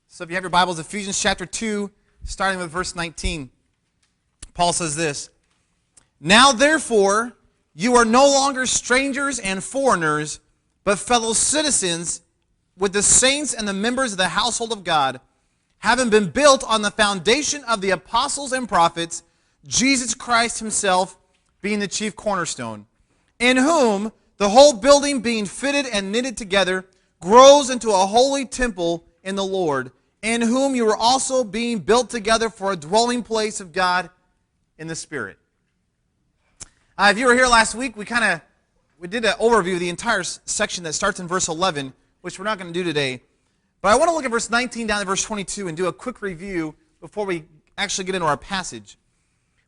So if you have your Bibles, Ephesians chapter 2, starting with verse 19, Paul says this, "Now therefore, you are no longer strangers and foreigners, but fellow citizens with the saints and the members of the household of God, having been built on the foundation of the apostles and prophets, Jesus Christ himself being the chief cornerstone, in whom the whole building being fitted and knitted together grows into a holy temple in the Lord, in whom you are also being built together for a dwelling place of God in the Spirit." If you were here last week, we did an overview of the entire section that starts in verse 11, which we're not going to do today. But I want to look at verse 19 down to verse 22 and do a quick review before we actually get into our passage.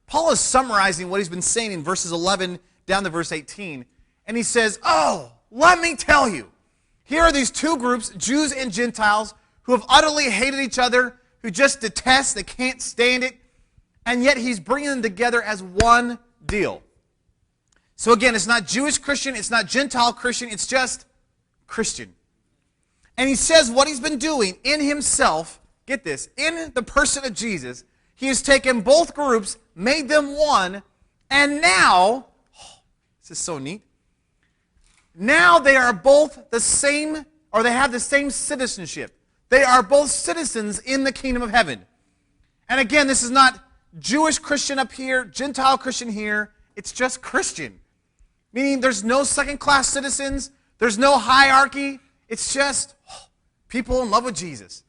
Paul is summarizing what he's been saying in verses 11 down to verse 18. And he says, let me tell you, here are these two groups, Jews and Gentiles, who have utterly hated each other, who just detest, they can't stand it, and yet he's bringing them together as one deal. So again, it's not Jewish Christian, it's not Gentile Christian, it's just Christian. And he says what he's been doing in himself, get this, in the person of Jesus, he has taken both groups, made them one, and now, this is so neat, now they are both the same, or they have the same citizenship. They are both citizens in the kingdom of heaven. And again, this is not Jewish Christian up here, Gentile Christian here, it's just Christian. Meaning there's no second-class citizens, there's no hierarchy, it's just people in love with Jesus.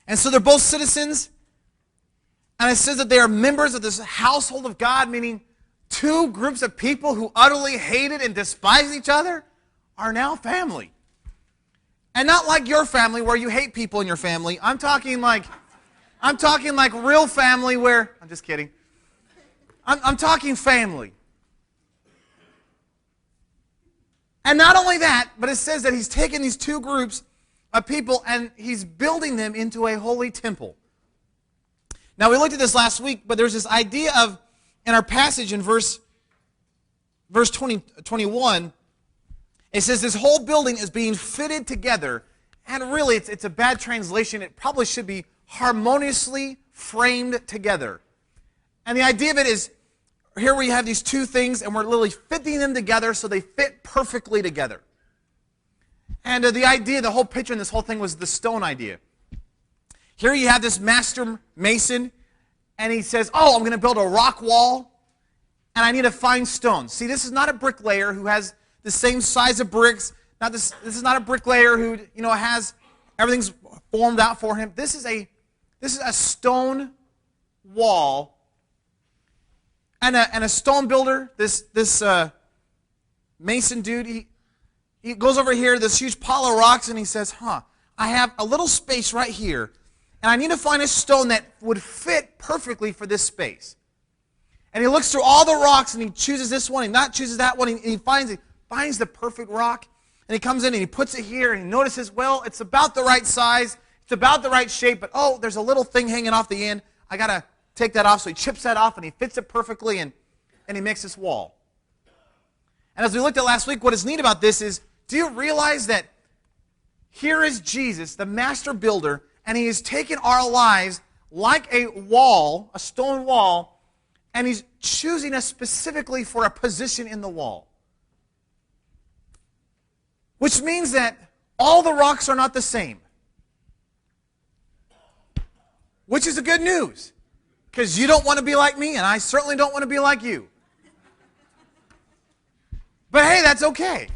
And so they're both citizens, and it says that they are members of this household of God, meaning two groups of people who utterly hated and despised each other are now family. And not like your family where you hate people in your family. I'm talking like real family where, I'm just kidding. I'm talking family. And not only that, but it says that he's taken these two groups of people and he's building them into a holy temple. Now, we looked at this last week, but there's this idea of, in our passage in verse 21, it says this whole building is being fitted together, and really it's a bad translation. It probably should be harmoniously framed together. And the idea of it is, here we have these two things, and we're literally fitting them together so they fit perfectly together. And the idea, the whole picture in this whole thing was the stone idea. Here you have this master mason, and he says, I'm going to build a rock wall, and I need to find stone. See, this is not a bricklayer who has the same size of bricks. This is not a bricklayer who has everything's formed out for him. This is a stone wall. And a stone builder, this mason dude, he goes over here to this huge pile of rocks and he says, I have a little space right here, and I need to find a stone that would fit perfectly for this space. And he looks through all the rocks and he chooses this one, and not chooses that one, and he finds the perfect rock, and he comes in and he puts it here, and he notices, it's about the right size, it's about the right shape, but there's a little thing hanging off the end. I got to take that off. So he chips that off and he fits it perfectly, and he makes this wall. And as we looked at last week, what is neat about this is, do you realize that here is Jesus, the master builder, and he has taken our lives like a wall, a stone wall, and he's choosing us specifically for a position in the wall. Which means that all the rocks are not the same. Which is the good news. Because you don't want to be like me, and I certainly don't want to be like you. But hey, that's okay.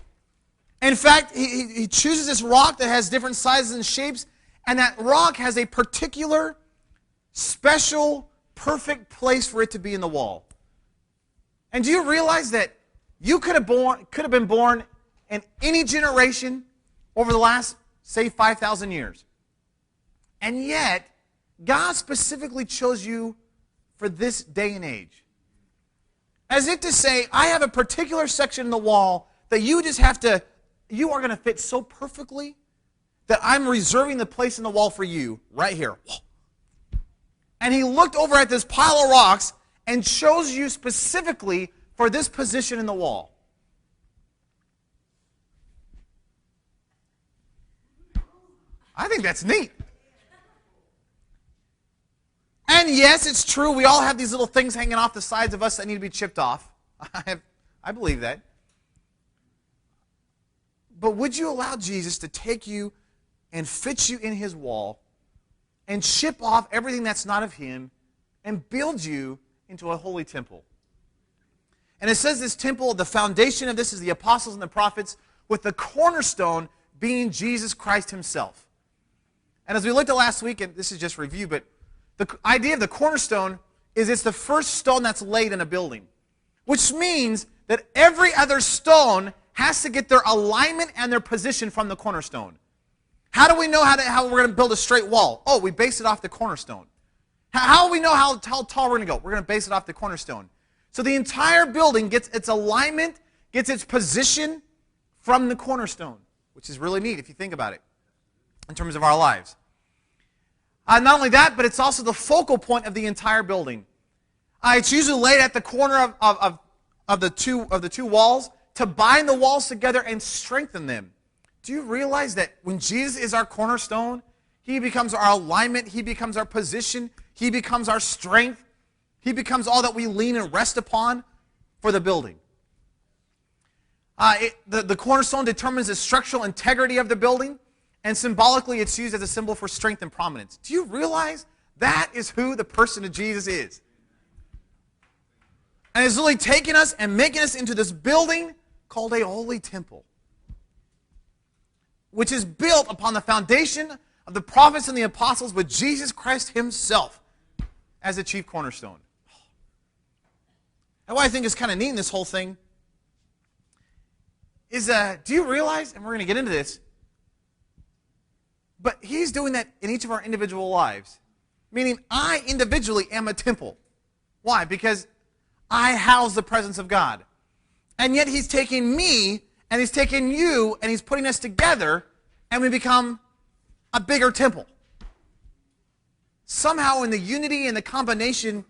In fact, he chooses this rock that has different sizes and shapes, and that rock has a particular, special, perfect place for it to be in the wall. And do you realize that you could have been born in any generation over the last, say, 5,000 years? And yet, God specifically chose you for this day and age. As if to say, I have a particular section in the wall that you are going to fit so perfectly that I'm reserving the place in the wall for you right here. And he looked over at this pile of rocks and chose you specifically for this position in the wall. I think that's neat. And yes, it's true, we all have these little things hanging off the sides of us that need to be chipped off. I believe that. But would you allow Jesus to take you and fit you in his wall and chip off everything that's not of him and build you into a holy temple? And it says this temple, the foundation of this is the apostles and the prophets, with the cornerstone being Jesus Christ himself. And as we looked at last week, and this is just review, but the idea of the cornerstone is it's the first stone that's laid in a building, which means that every other stone has to get their alignment and their position from the cornerstone. How do we know how we're going to build a straight wall? Oh, we base it off the cornerstone. How do we know how tall we're going to go? We're going to base it off the cornerstone. So the entire building gets its alignment, gets its position from the cornerstone, which is really neat if you think about it in terms of our lives. Not only that, but it's also the focal point of the entire building. It's usually laid at the corner of the two walls to bind the walls together and strengthen them. Do you realize that when Jesus is our cornerstone, he becomes our alignment, he becomes our position, he becomes our strength, he becomes all that we lean and rest upon for the building. The cornerstone determines the structural integrity of the building, and symbolically it's used as a symbol for strength and prominence. Do you realize that is who the person of Jesus is? And it's really taking us and making us into this building called a holy temple, which is built upon the foundation of the prophets and the apostles with Jesus Christ himself as the chief cornerstone. And what I think is kind of neat in this whole thing is, do you realize, and we're going to get into this, but he's doing that in each of our individual lives. Meaning, I individually am a temple. Why? Because I house the presence of God. And yet he's taking me, and he's taking you, and he's putting us together, and we become a bigger temple. Somehow in the unity and the combination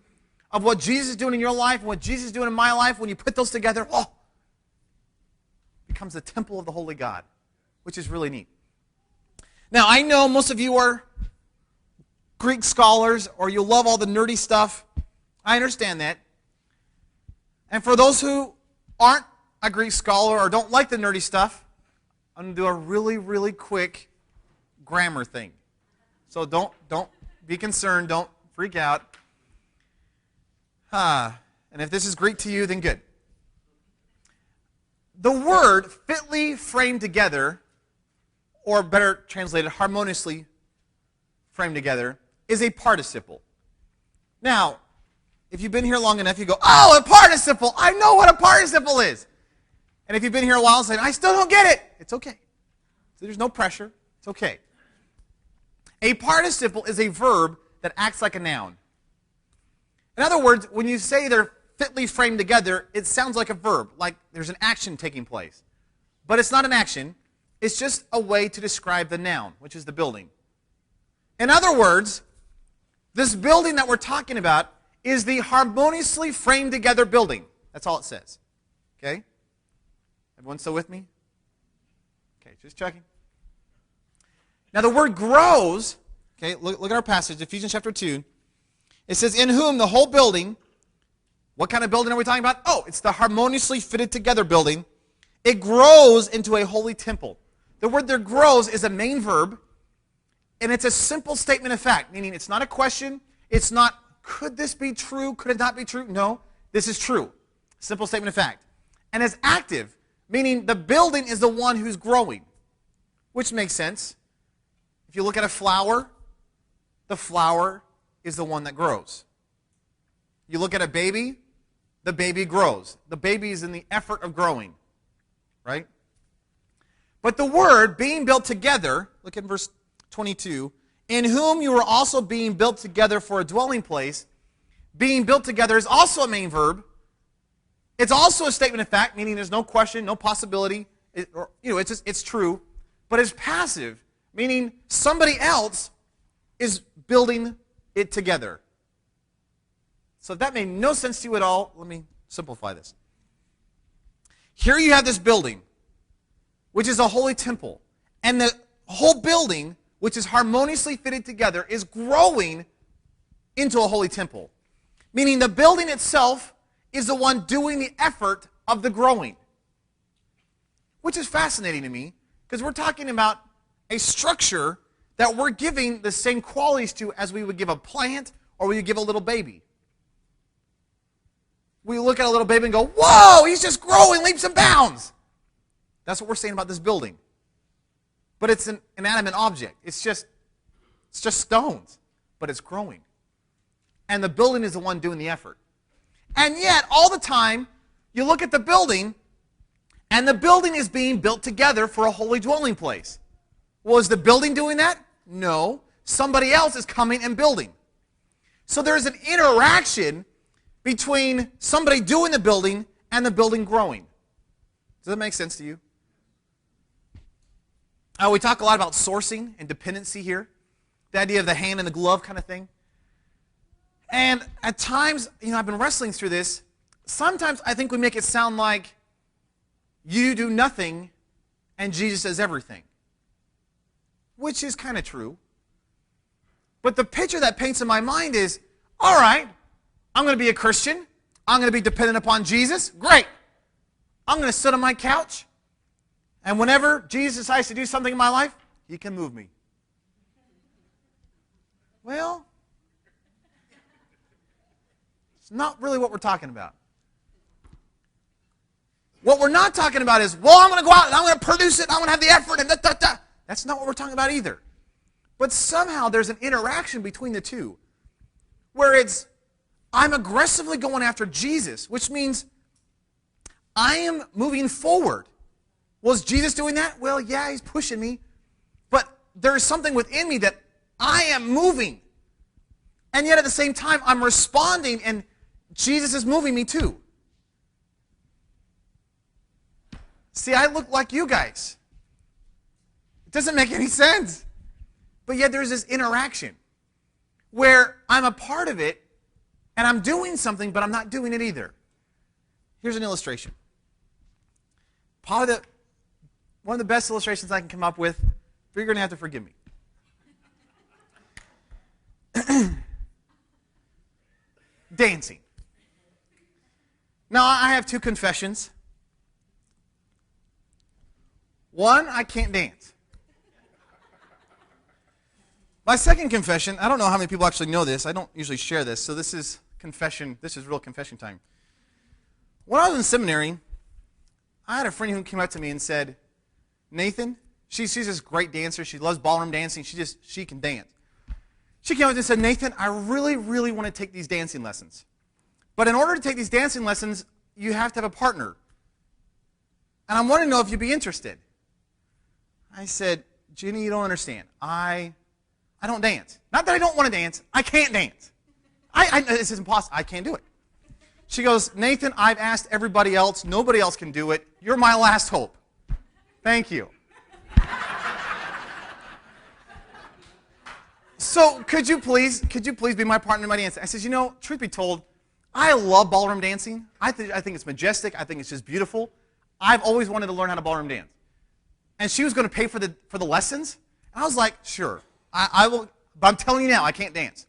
of what Jesus is doing in your life and what Jesus is doing in my life, when you put those together, it becomes the temple of the Holy God, which is really neat. Now, I know most of you are Greek scholars, or you love all the nerdy stuff. I understand that. And for those who aren't a Greek scholar or don't like the nerdy stuff, I'm going to do a really, really quick grammar thing. So don't be concerned. Don't freak out. And if this is Greek to you, then good. The word fitly framed together, or better translated, harmoniously framed together, is a participle. Now, if you've been here long enough, you go, oh, a participle! I know what a participle is! And if you've been here a while and say, I still don't get it, it's okay. So there's no pressure. It's okay. A participle is a verb that acts like a noun. In other words, when you say they're fitly framed together, it sounds like a verb, like there's an action taking place. But it's not an action. It's just a way to describe the noun, which is the building. In other words, this building that we're talking about is the harmoniously framed together building. That's all it says. Okay? Everyone still with me? Okay, just checking. Now the word grows, okay, look at our passage, Ephesians chapter 2. It says, in whom the whole building, what kind of building are we talking about? Oh, it's the harmoniously fitted together building. It grows into a holy temple. The word there, grows, is a main verb, and it's a simple statement of fact, meaning it's not a question. It's not, could this be true? Could it not be true? No, this is true. Simple statement of fact. And it's active, meaning the building is the one who's growing, which makes sense. If you look at a flower, the flower is the one that grows. You look at a baby, the baby grows. The baby is in the effort of growing, right? But the word being built together, look at verse 22, in whom you are also being built together for a dwelling place. Being built together is also a main verb. It's also a statement of fact, meaning there's no question, no possibility. It's true. But it's passive, meaning somebody else is building it together. So if that made no sense to you at all, let me simplify this. Here you have this building, which is a holy temple. And the whole building which is harmoniously fitted together, is growing into a holy temple. Meaning the building itself is the one doing the effort of the growing. Which is fascinating to me, because we're talking about a structure that we're giving the same qualities to as we would give a plant or we would give a little baby. We look at a little baby and go, whoa, he's just growing leaps and bounds. That's what we're saying about this building. But it's an inanimate object. It's just stones, but it's growing. And the building is the one doing the effort. And yet, all the time, you look at the building, and the building is being built together for a holy dwelling place. Was the building doing that? No. Somebody else is coming and building. So there's an interaction between somebody doing the building and the building growing. Does that make sense to you? We talk a lot about sourcing and dependency here. The idea of the hand and the glove kind of thing. And at times, I've been wrestling through this. Sometimes I think we make it sound like you do nothing and Jesus does everything. Which is kind of true. But the picture that paints in my mind is, all right, I'm going to be a Christian. I'm going to be dependent upon Jesus. Great. I'm going to sit on my couch. And whenever Jesus decides to do something in my life, he can move me. Well, it's not really what we're talking about. What we're not talking about is, well, I'm going to go out and I'm going to produce it, and I'm going to have the effort, and da-da-da. That's not what we're talking about either. But somehow there's an interaction between the two where it's, I'm aggressively going after Jesus, which means I am moving forward. Was Jesus doing that? Well, yeah, he's pushing me. But there is something within me that I am moving. And yet at the same time, I'm responding, and Jesus is moving me too. See, I look like you guys. It doesn't make any sense. But yet there's this interaction where I'm a part of it, and I'm doing something, but I'm not doing it either. Here's an illustration. Probably one of the best illustrations I can come up with, but you're going to have to forgive me. Dancing. Now, I have two confessions. One, I can't dance. My second confession, I don't know how many people actually know this. I don't usually share this, so this is confession. This is real confession time. When I was in seminary, I had a friend who came up to me and said, Nathan, she's this great dancer. She loves ballroom dancing. She can dance. She came up and said, Nathan, I really, really want to take these dancing lessons. But in order to take these dancing lessons, you have to have a partner. And I want to know if you'd be interested. I said, Jenny, you don't understand. I don't dance. Not that I don't want to dance. I can't dance. This is impossible. I can't do it. She goes, Nathan, I've asked everybody else. Nobody else can do it. You're my last hope. Thank you. So could you please be my partner in my dance? I said, truth be told, I love ballroom dancing. I think it's majestic. I think it's just beautiful. I've always wanted to learn how to ballroom dance. And she was going to pay for the lessons. And I was like, sure, I will. But I'm telling you now, I can't dance.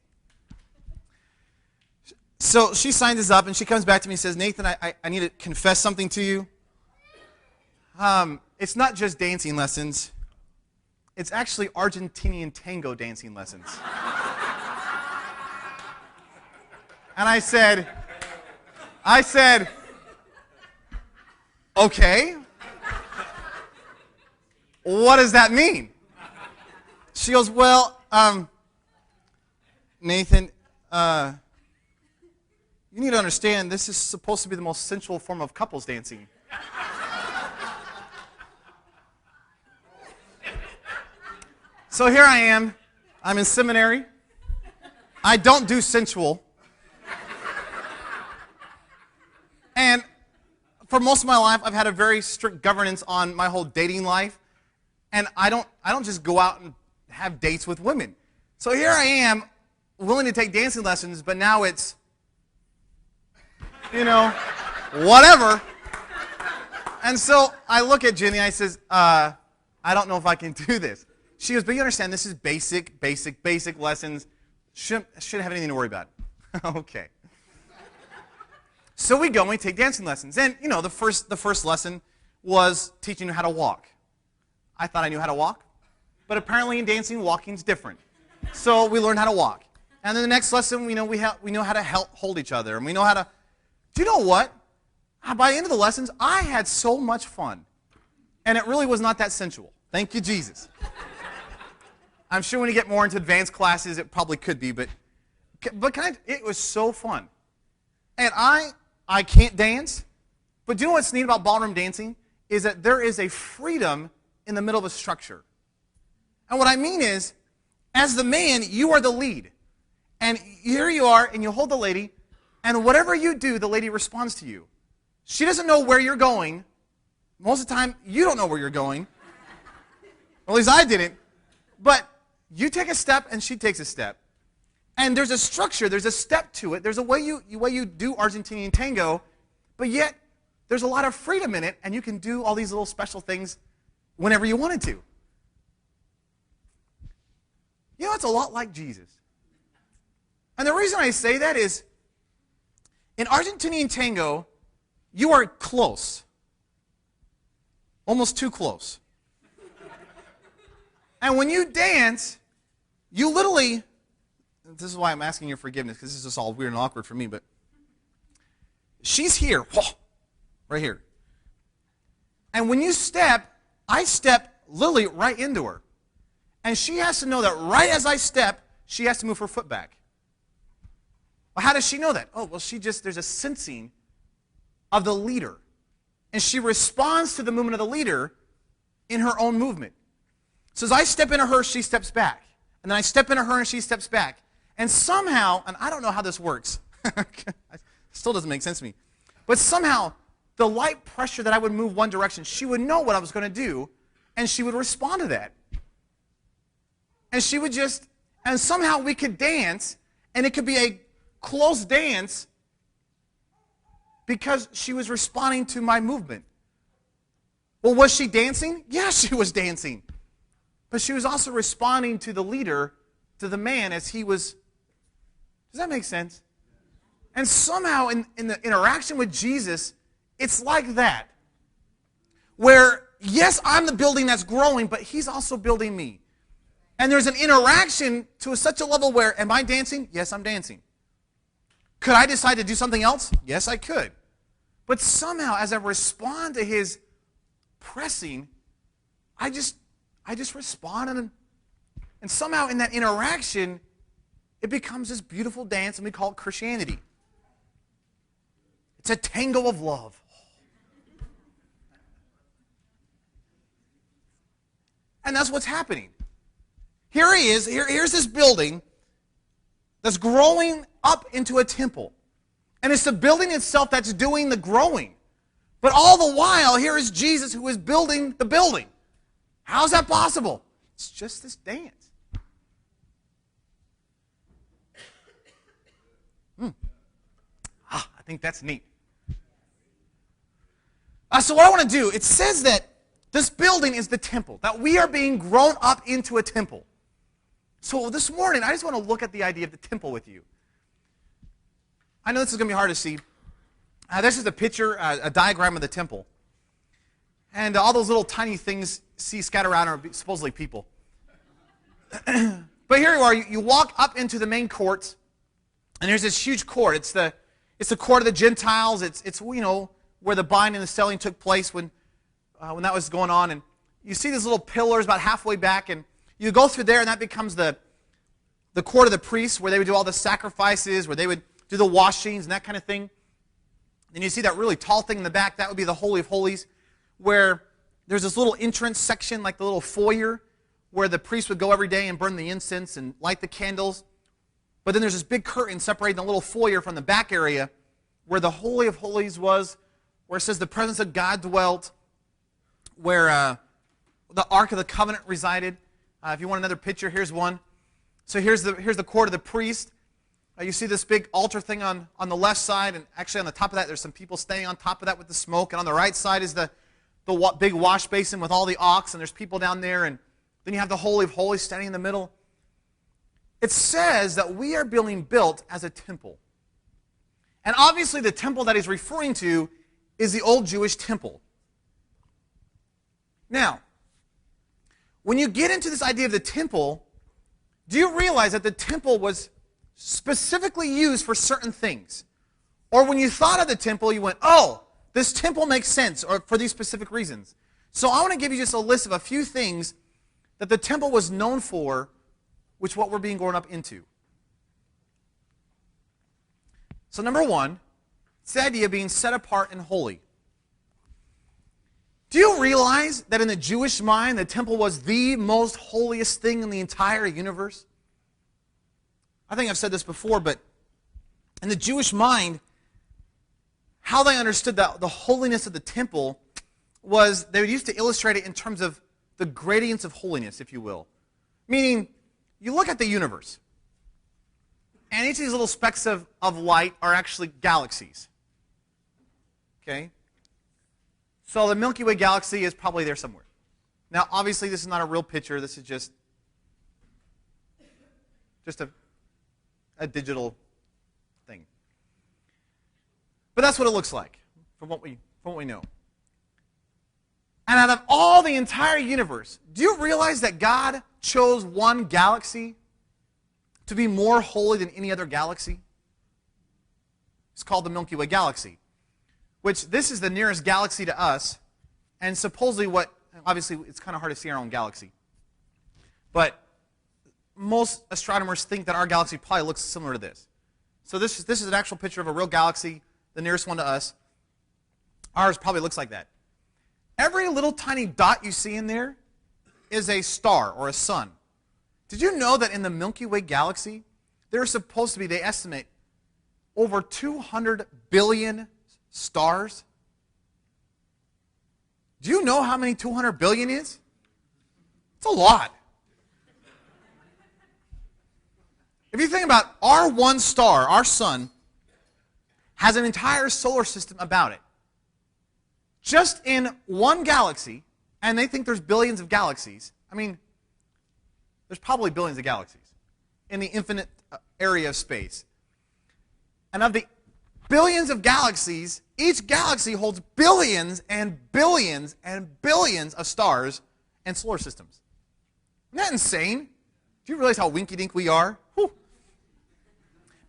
So she signs us up, and she comes back to me and says, Nathan, I need to confess something to you. It's not just dancing lessons. It's actually Argentinian tango dancing lessons. And I said, okay. What does that mean? She goes, well, Nathan, you need to understand this is supposed to be the most sensual form of couples dancing. So here I am. I'm in seminary. I don't do sensual. And for most of my life, I've had a very strict governance on my whole dating life. And I don't just go out and have dates with women. So here I am, willing to take dancing lessons, but now it's, whatever. And so I look at Jenny, I says, I don't know if I can do this. She goes, but you understand, this is basic lessons. Shouldn't have anything to worry about. Okay. So we go and we take dancing lessons. And, the first lesson was teaching how to walk. I thought I knew how to walk. But apparently in dancing, walking's different. So we learned how to walk. And then the next lesson, we know how to hold each other. And we know how to... Do you know what? By the end of the lessons, I had so much fun. And it really was not that sensual. Thank you, Jesus. I'm sure when you get more into advanced classes, it probably could be. But it was so fun. And I can't dance. But do you know what's neat about ballroom dancing? Is that there is a freedom in the middle of a structure. And what I mean is, as the man, you are the lead. And here you are, and you hold the lady, and whatever you do, the lady responds to you. She doesn't know where you're going. Most of the time, you don't know where you're going. At least I didn't. But you take a step, and she takes a step. And there's a structure, there's a step to it. There's a way you do Argentinian tango, but yet there's a lot of freedom in it, and you can do all these little special things whenever you wanted to. It's a lot like Jesus. And the reason I say that is, in Argentinian tango, you are close. Almost too close. And when you dance, you literally, this is why I'm asking your forgiveness, because this is just all weird and awkward for me, but she's here, right here. And when you step, I step literally right into her. And she has to know that right as I step, she has to move her foot back. Well, how does she know that? Oh, well, there's a sensing of the leader. And she responds to the movement of the leader in her own movement. So as I step into her, she steps back. And then I step into her and she steps back. And somehow, and I don't know how this works. It still doesn't make sense to me. But somehow, the light pressure that I would move one direction, she would know what I was going to do, and she would respond to that. And she would and somehow we could dance, and it could be a close dance because she was responding to my movement. Well, was she dancing? Yeah, she was dancing. But she was also responding to the leader, to the man, as he was. Does that make sense? And somehow in the interaction with Jesus, it's like that. Where, yes, I'm the building that's growing, but he's also building me. And there's an interaction to such a level where, am I dancing? Yes, I'm dancing. Could I decide to do something else? Yes, I could. But somehow, as I respond to his pressing, I just respond. And somehow in that interaction, it becomes this beautiful dance, and we call it Christianity. It's a tango of love. And that's what's happening. Here he is. Here's this building that's growing up into a temple. And it's the building itself that's doing the growing. But all the while, here is Jesus who is building the building. How's that possible? It's just this dance. I think that's neat. So what I want to do, it says that this building is the temple, that we are being grown up into a temple. So this morning, I just want to look at the idea of the temple with you. I know this is going to be hard to see. This is a picture, a diagram of the temple. And all those little tiny things scattered around are supposedly people. But here you are. You walk up into the main court, and there's this huge court. It's the court of the Gentiles. It's where the buying and the selling took place when that was going on. And you see these little pillars about halfway back, and you go through there, and that becomes the court of the priests, where they would do all the sacrifices, where they would do the washings and that kind of thing. And you see that really tall thing in the back, that would be the Holy of Holies, where there's this little entrance section, like the little foyer, where the priest would go every day and burn the incense and light the candles. But then there's this big curtain separating the little foyer from the back area, where the Holy of Holies was, where it says the presence of God dwelt, where the Ark of the Covenant resided. If you want another picture, here's one. So here's the court of the priest. You see this big altar thing on the left side, and actually on the top of that, there's some people standing on top of that with the smoke. And on the right side is the big wash basin with all the ox, and there's people down there. And Then you have the Holy of Holies standing in the middle. It says that we are being built as a temple. And obviously the temple that he's referring to is the old Jewish temple. Now, when you get into this idea of the temple, do you realize that the temple was specifically used for certain things? Or when you thought of the temple, you went, oh, this temple makes sense, or for these specific reasons. So I want to give you just a list of a few things that the temple was known for, which is what we're being grown up into. So number one, it's the idea of being set apart and holy. Do you realize that in the Jewish mind, the temple was the most holiest thing in the entire universe? I think I've said this before, but in the Jewish mind, how they understood the holiness of the temple was they used to illustrate it in terms of the gradients of holiness, if you will. Meaning, you look at the universe, and each of these little specks of light are actually galaxies. Okay? So the Milky Way galaxy is probably there somewhere. Now, obviously, this is not a real picture. This is just a digital thing. But that's what it looks like from what we know. And out of all the entire universe, do you realize that God chose one galaxy to be more holy than any other galaxy? It's called the Milky Way galaxy, which this is the nearest galaxy to us, and supposedly obviously it's kind of hard to see our own galaxy, but most astronomers think that our galaxy probably looks similar to this. So this is an actual picture of a real galaxy, the nearest one to us. Ours probably looks like that. Every little tiny dot you see in there is a star or a sun. Did you know that in the Milky Way galaxy, there are supposed to be, they estimate, over 200 billion stars? Do you know how many 200 billion is? It's a lot. If you think about our one star, our sun, has an entire solar system about it. Just in one galaxy, and they think there's billions of galaxies. I mean, there's probably billions of galaxies in the infinite area of space. And of the billions of galaxies, each galaxy holds billions and billions and billions of stars and solar systems. Isn't that insane? Do you realize how winky-dink we are? Whew.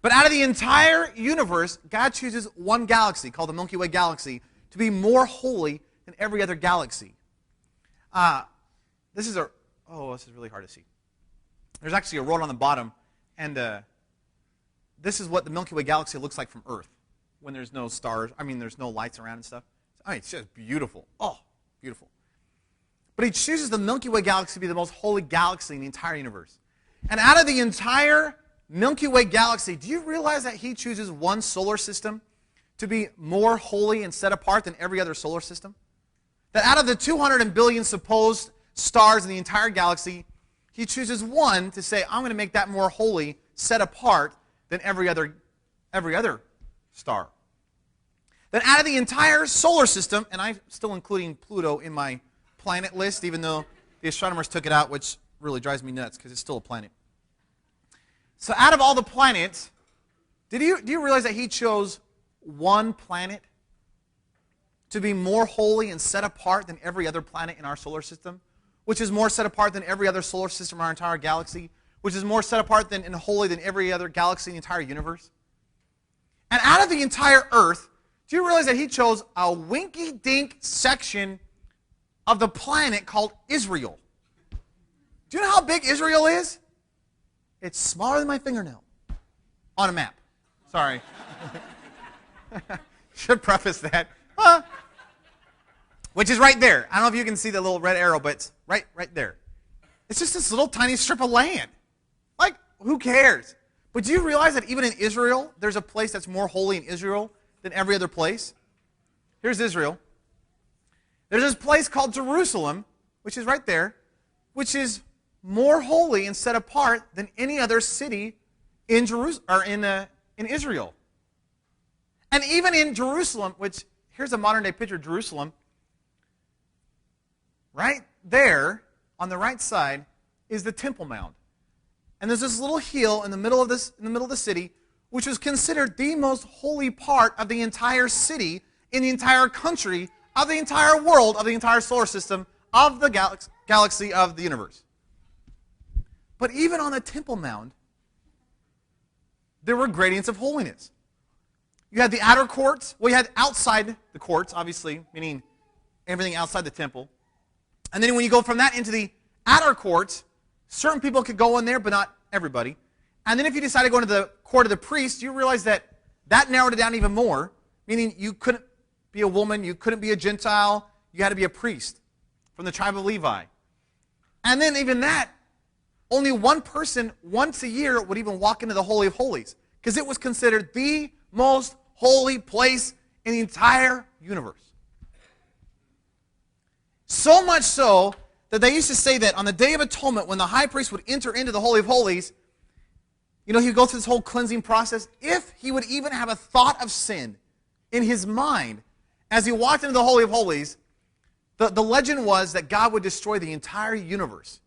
But out of the entire universe, God chooses one galaxy called the Milky Way galaxy to be more holy than every other galaxy. This is really hard to see. There's actually a road on the bottom, and this is what the Milky Way galaxy looks like from Earth when there's no stars. I mean, there's no lights around and stuff. I mean, it's just beautiful. Oh, beautiful. But he chooses the Milky Way galaxy to be the most holy galaxy in the entire universe. And out of the entire Milky Way galaxy, do you realize that he chooses one solar system to be more holy and set apart than every other solar system? That out of the 200 billion supposed stars in the entire galaxy, he chooses one to say, I'm going to make that more holy, set apart than every other star. Then out of the entire solar system, and I'm still including Pluto in my planet list, even though the astronomers took it out, which really drives me nuts because it's still a planet. So out of all the planets, do you realize that he chose one planet to be more holy and set apart than every other planet in our solar system, which is more set apart than every other solar system in our entire galaxy, which is more set apart and holy than every other galaxy in the entire universe? And out of the entire Earth, do you realize that he chose a winky-dink section of the planet called Israel? Do you know how big Israel is? It's smaller than my fingernail on a map. Sorry. Should preface that. Which is right there. I don't know if you can see the little red arrow, but it's right there. It's just this little tiny strip of land. Like, who cares? But do you realize that even in Israel, there's a place that's more holy in Israel than every other place? Here's Israel. There's this place called Jerusalem, which is right there, which is more holy and set apart than any other city in Israel. And even in Jerusalem, which, here's a modern day picture of Jerusalem, right there on the right side, is the Temple Mount. And there's this little hill in the middle of the city, which was considered the most holy part of the entire city, in the entire country, of the entire world, of the entire solar system, of the galaxy, of the universe. But even on the Temple Mount, there were gradients of holiness. You had the outer courts. Well, you had outside the courts, obviously, meaning everything outside the temple. And then when you go from that into the outer courts, certain people could go in there, but not everybody. And then if you decided to go into the court of the priests, you realize that narrowed it down even more, meaning you couldn't be a woman, you couldn't be a Gentile, you had to be a priest from the tribe of Levi. And then even that, only one person once a year would even walk into the Holy of Holies, because it was considered the most holy place in the entire universe. So much so that they used to say that on the Day of Atonement, when the high priest would enter into the Holy of Holies, he would go through this whole cleansing process. If he would even have a thought of sin in his mind as he walked into the Holy of Holies, the legend was that God would destroy the entire universe.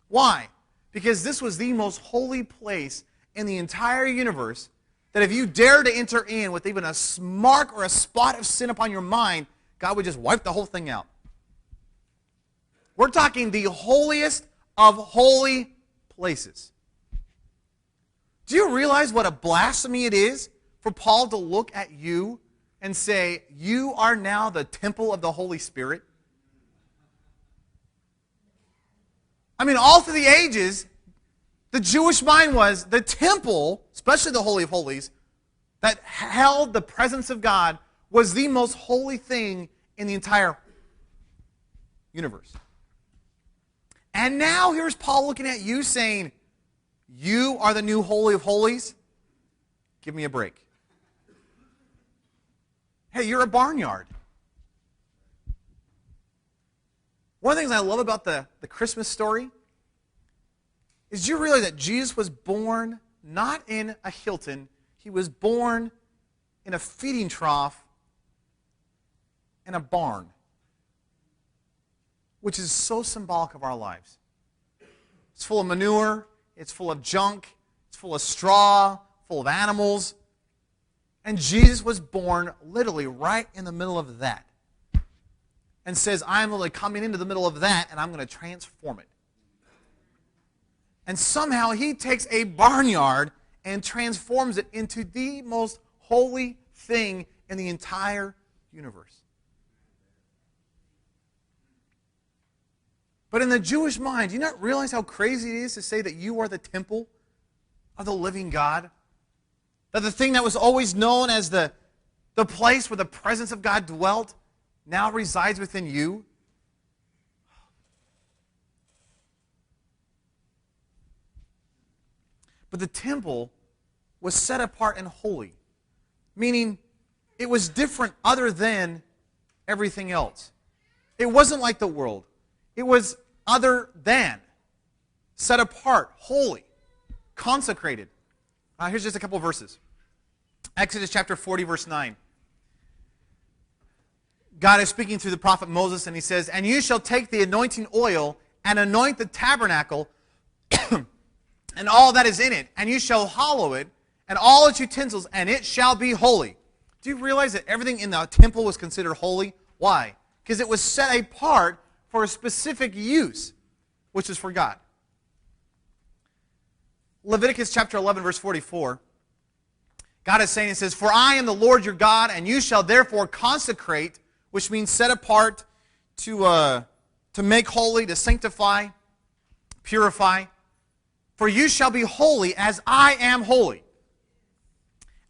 Why? Because this was the most holy place in the entire universe, that if you dared to enter in with even a mark or a spot of sin upon your mind, God would just wipe the whole thing out. We're talking the holiest of holy places. Do you realize what a blasphemy it is for Paul to look at you and say, you are now the temple of the Holy Spirit? I mean, all through the ages, the Jewish mind was the temple, especially the Holy of Holies, that held the presence of God, was the most holy thing in the entire universe. And now here's Paul looking at you saying, you are the new Holy of Holies? Give me a break. Hey, you're a barnyard. One of the things I love about the Christmas story is you realize that Jesus was born not in a Hilton. He was born in a feeding trough in a barn, which is so symbolic of our lives. It's full of manure. It's full of junk. It's full of straw, full of animals. And Jesus was born literally right in the middle of that. And says, I'm literally coming into the middle of that, and I'm going to transform it. And somehow he takes a barnyard and transforms it into the most holy thing in the entire universe. But in the Jewish mind, do you not realize how crazy it is to say that you are the temple of the living God? That the thing that was always known as the place where the presence of God dwelt now resides within you? But the temple was set apart and holy, meaning it was different other than everything else. It wasn't like the world. It was other than, set apart, holy, consecrated. Here's just a couple of verses. Exodus chapter 40, verse 9. God is speaking through the prophet Moses, and he says, and you shall take the anointing oil and anoint the tabernacle and all that is in it, and you shall hallow it and all its utensils, and it shall be holy. Do you realize that everything in the temple was considered holy? Why? Because it was set apart for a specific use, which is for God. Leviticus chapter 11, verse 44. God is saying, it says, for I am the Lord your God, and you shall therefore consecrate, which means set apart, to make holy, to sanctify, purify. For you shall be holy as I am holy.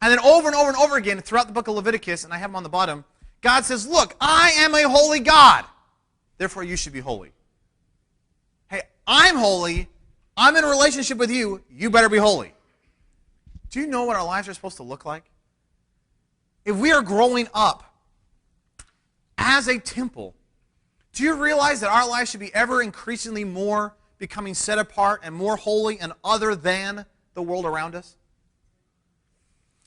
And then over and over and over again throughout the book of Leviticus, and I have them on the bottom, God says, look, I am a holy God. Therefore, you should be holy. Hey, I'm holy. I'm in a relationship with you. You better be holy. Do you know what our lives are supposed to look like? If we are growing up as a temple, do you realize that our lives should be ever increasingly more becoming set apart and more holy and other than the world around us?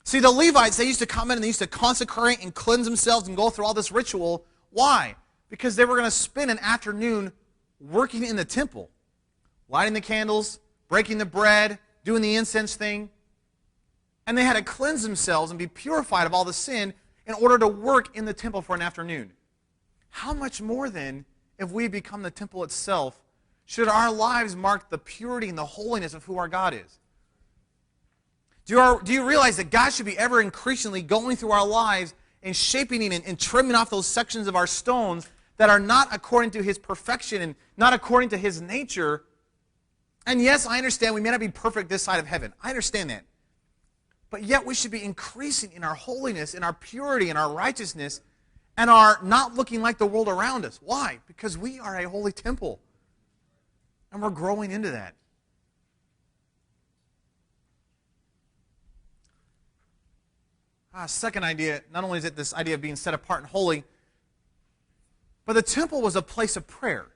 See, the Levites, they used to come in and they used to consecrate and cleanse themselves and go through all this ritual. Why? Because they were going to spend an afternoon working in the temple, lighting the candles, breaking the bread, doing the incense thing. And they had to cleanse themselves and be purified of all the sin in order to work in the temple for an afternoon. How much more then, if we become the temple itself, should our lives mark the purity and the holiness of who our God is? Do you realize that God should be ever increasingly going through our lives and shaping and trimming off those sections of our stones that are not according to His perfection and not according to His nature? And yes, I understand we may not be perfect this side of heaven. I understand that. But yet we should be increasing in our holiness, in our purity, in our righteousness, and are not looking like the world around us. Why? Because we are a holy temple. And we're growing into that. Second idea, not only is it this idea of being set apart and holy, but the temple was a place of prayer.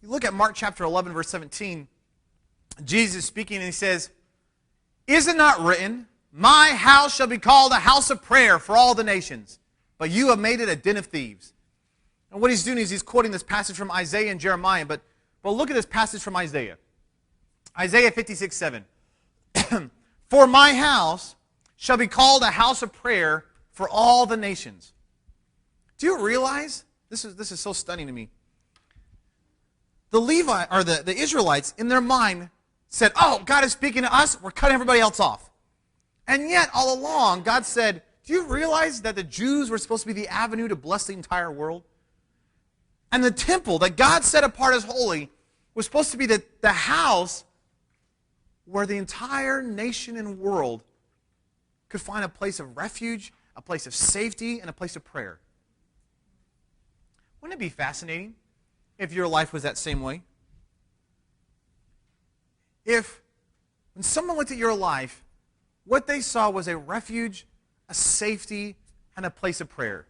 You look at Mark chapter 11, verse 17. Jesus is speaking and He says, "Is it not written, my house shall be called a house of prayer for all the nations, but you have made it a den of thieves." And what He's doing is He's quoting this passage from Isaiah and Jeremiah, but look at this passage from Isaiah. Isaiah 56:7. "For my house shall be called a house of prayer for all the nations." Do you realize, this is so stunning to me, the Israelites in their mind said, "Oh, God is speaking to us, we're cutting everybody else off." And yet, all along, God said, do you realize that the Jews were supposed to be the avenue to bless the entire world? And the temple that God set apart as holy was supposed to be the house where the entire nation and world could find a place of refuge, a place of safety, and a place of prayer. Wouldn't it be fascinating if your life was that same way? If, when someone looked at your life, what they saw was a refuge, a safety, and a place of prayer.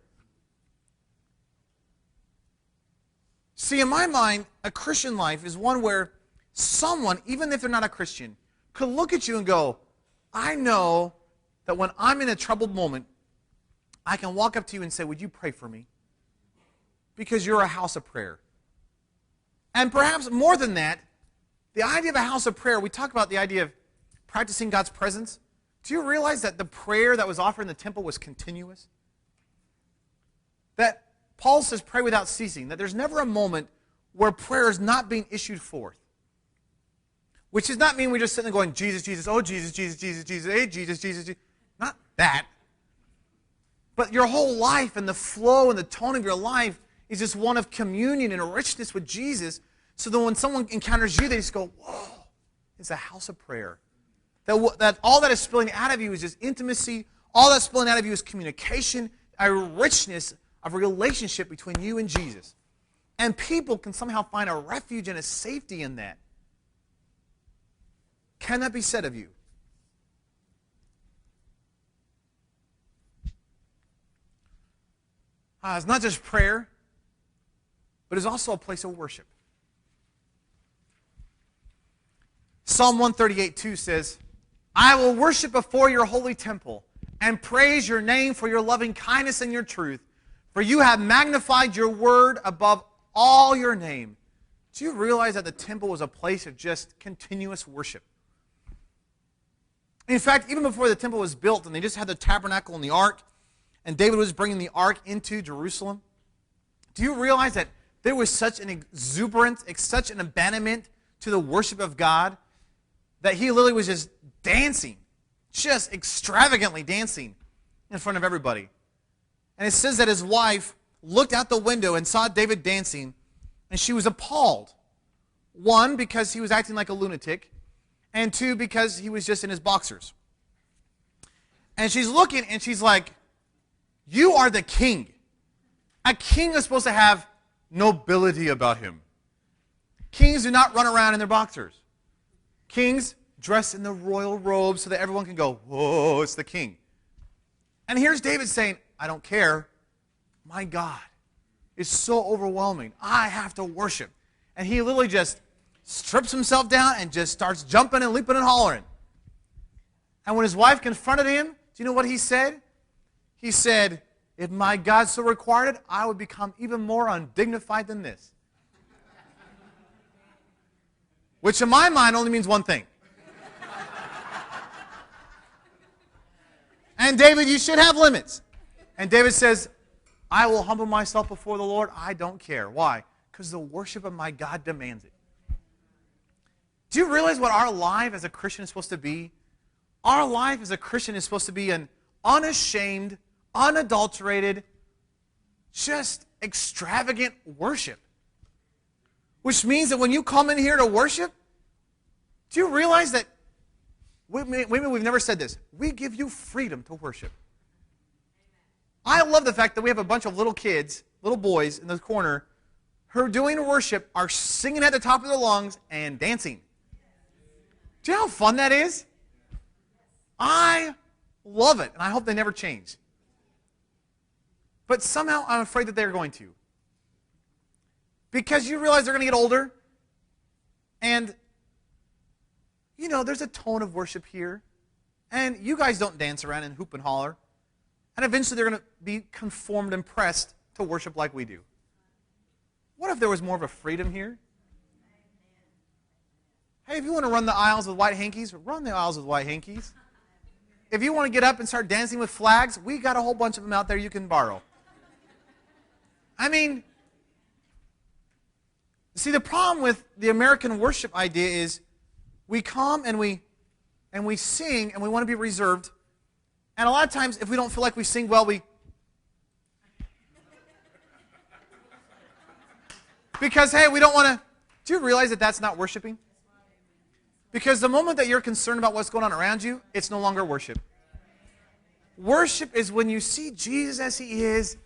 See, in my mind, a Christian life is one where someone, even if they're not a Christian, could look at you and go, I know that when I'm in a troubled moment, I can walk up to you and say, would you pray for me? Because you're a house of prayer. And perhaps more than that, the idea of a house of prayer, we talk about the idea of practicing God's presence. Do you realize that the prayer that was offered in the temple was continuous? That Paul says pray without ceasing, that there's never a moment where prayer is not being issued forth. Which does not mean we're just sitting there going, Jesus, Jesus, oh Jesus, Jesus, Jesus, Jesus, hey Jesus, Jesus, Jesus. Not that. But your whole life and the flow and the tone of your life is just one of communion and richness with Jesus, so that when someone encounters you, they just go, whoa, it's a house of prayer. That all that is spilling out of you is just intimacy. All that's spilling out of you is communication, a richness of a relationship between you and Jesus. And people can somehow find a refuge and a safety in that. Can that be said of you? It's not just prayer, but it's also a place of worship. Psalm 138:2 says, I will worship before your holy temple and praise your name for your loving kindness and your truth, for you have magnified your word above all your name. Do you realize that the temple was a place of just continuous worship? In fact, even before the temple was built and they just had the tabernacle and the ark, and David was bringing the ark into Jerusalem, do you realize that there was such an exuberance, such an abandonment to the worship of God, that he literally was just dancing, just extravagantly dancing in front of everybody. And it says that his wife looked out the window and saw David dancing, and she was appalled. One, because he was acting like a lunatic, and two, because he was just in his boxers. And she's looking, and she's like, you are the king. A king is supposed to have nobility about him. Kings do not run around in their boxers. Kings dress in the royal robes so that everyone can go, whoa, it's the king. And here's David saying, I don't care. My God is so overwhelming. I have to worship. And he literally just strips himself down and just starts jumping and leaping and hollering. And when his wife confronted him, do you know what he said? He said, if my God so required it, I would become even more undignified than this. Which in my mind only means one thing. And David, you should have limits. And David says, I will humble myself before the Lord. I don't care. Why? Because the worship of my God demands it. Do you realize what our life as a Christian is supposed to be? Our life as a Christian is supposed to be an unashamed, unadulterated, just extravagant worship. Which means that when you come in here to worship, do you realize that, we've never said this, we give you freedom to worship. I love the fact that we have a bunch of little kids, little boys in the corner, who are doing worship, are singing at the top of their lungs and dancing. Do you know how fun that is? I love it, and I hope they never change. But somehow I'm afraid that they're going to. Because you realize they're going to get older, and, you know, there's a tone of worship here, and you guys don't dance around and hoop and holler, and eventually they're going to be conformed and pressed to worship like we do. What if there was more of a freedom here? Hey, if you want to run the aisles with white hankies, run the aisles with white hankies. If you want to get up and start dancing with flags, we got a whole bunch of them out there you can borrow. I mean, see, the problem with the American worship idea is we come and we sing and we want to be reserved. And a lot of times, if we don't feel like we sing well, because, hey, we don't want to. Do you realize that that's not worshiping? Because the moment that you're concerned about what's going on around you, it's no longer worship. Worship is when you see Jesus as He is,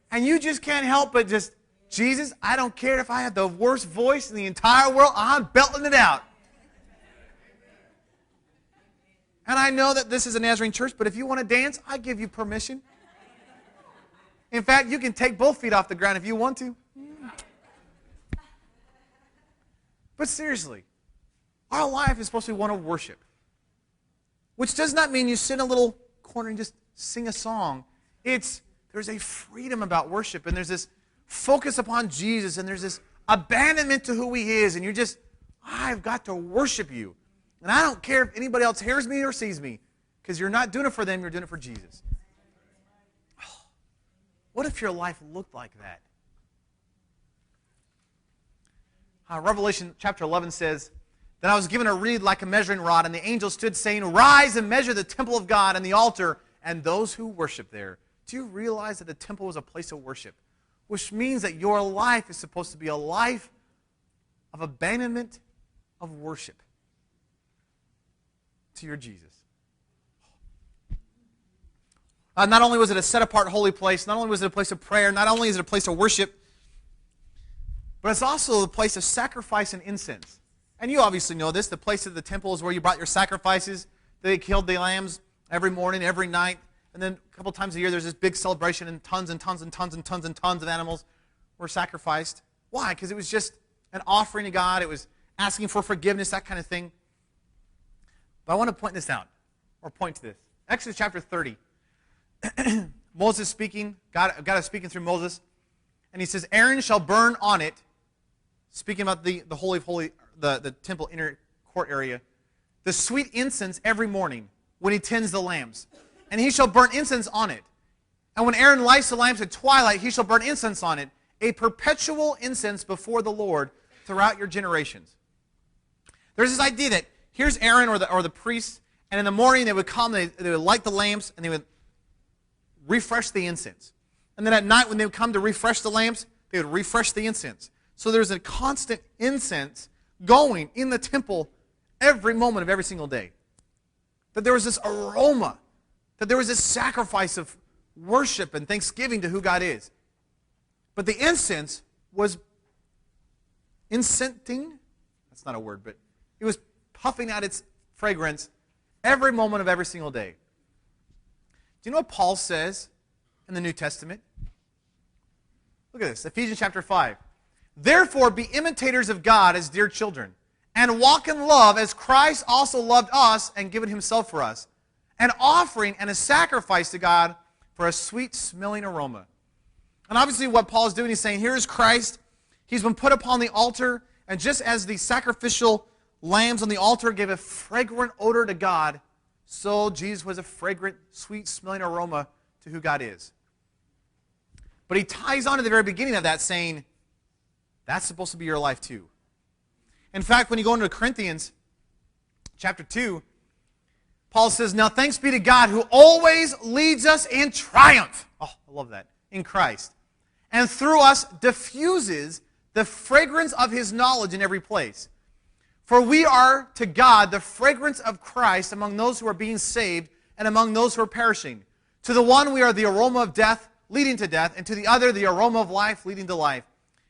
and you just can't help but just, Jesus, I don't care if I have the worst voice in the entire world, I'm belting it out. And I know that this is a Nazarene church, but if you want to dance, I give you permission. In fact, you can take both feet off the ground if you want to. But seriously, our life is supposed to be one of worship. Which does not mean you sit in a little corner and just sing a song. There's a freedom about worship, and there's this focus upon Jesus, and there's this abandonment to who He is, and you're just, I've got to worship You. And I don't care if anybody else hears me or sees me, because you're not doing it for them, you're doing it for Jesus. What if your life looked like that? Revelation chapter 11 says, Then I was given a reed like a measuring rod, and the angel stood saying, Rise and measure the temple of God and the altar and those who worship there. Do you realize that the temple was a place of worship? Which means that your life is supposed to be a life of abandonment, of worship to your Jesus. Not only was it a set-apart holy place, not only was it a place of prayer, not only is it a place of worship, but it's also a place of sacrifice and incense. And you obviously know this. The place of the temple is where you brought your sacrifices. They killed the lambs every morning, every night. And then a couple times a year there's this big celebration, and tons and tons and tons and tons and tons of animals were sacrificed. Why? Because it was just an offering to God. It was asking for forgiveness, that kind of thing. But I want to point this out, or point to this. Exodus chapter 30. Moses speaking, God is speaking through Moses, and he says, Aaron shall burn on it, speaking about the holy of holy, the temple inner court area, the sweet incense every morning when he tends the lambs. And he shall burn incense on it. And when Aaron lights the lamps at twilight, he shall burn incense on it, a perpetual incense before the Lord throughout your generations. There's this idea that here's Aaron or the priest, and in the morning they would come, they would light the lamps, and they would refresh the incense. And then at night when they would come to refresh the lamps, they would refresh the incense. So there's a constant incense going in the temple every moment of every single day. That there was this aroma, that there was this sacrifice of worship and thanksgiving to who God is. But the incense was incenting, that's not a word, but it was puffing out its fragrance every moment of every single day. Do you know what Paul says in the New Testament? Look at this, Ephesians chapter 5. Therefore be imitators of God as dear children, and walk in love as Christ also loved us and given himself for us, an offering and a sacrifice to God for a sweet-smelling aroma. And obviously what Paul is doing, he's saying, here's Christ. He's been put upon the altar, and just as the sacrificial lambs on the altar gave a fragrant odor to God, so Jesus was a fragrant, sweet-smelling aroma to who God is. But he ties on to the very beginning of that saying, that's supposed to be your life too. In fact, when you go into Corinthians chapter 2, Paul says, now thanks be to God who always leads us in triumph. Oh, I love that. In Christ. And through us diffuses the fragrance of his knowledge in every place. For we are to God the fragrance of Christ among those who are being saved and among those who are perishing. To the one we are the aroma of death leading to death, and to the other the aroma of life leading to life.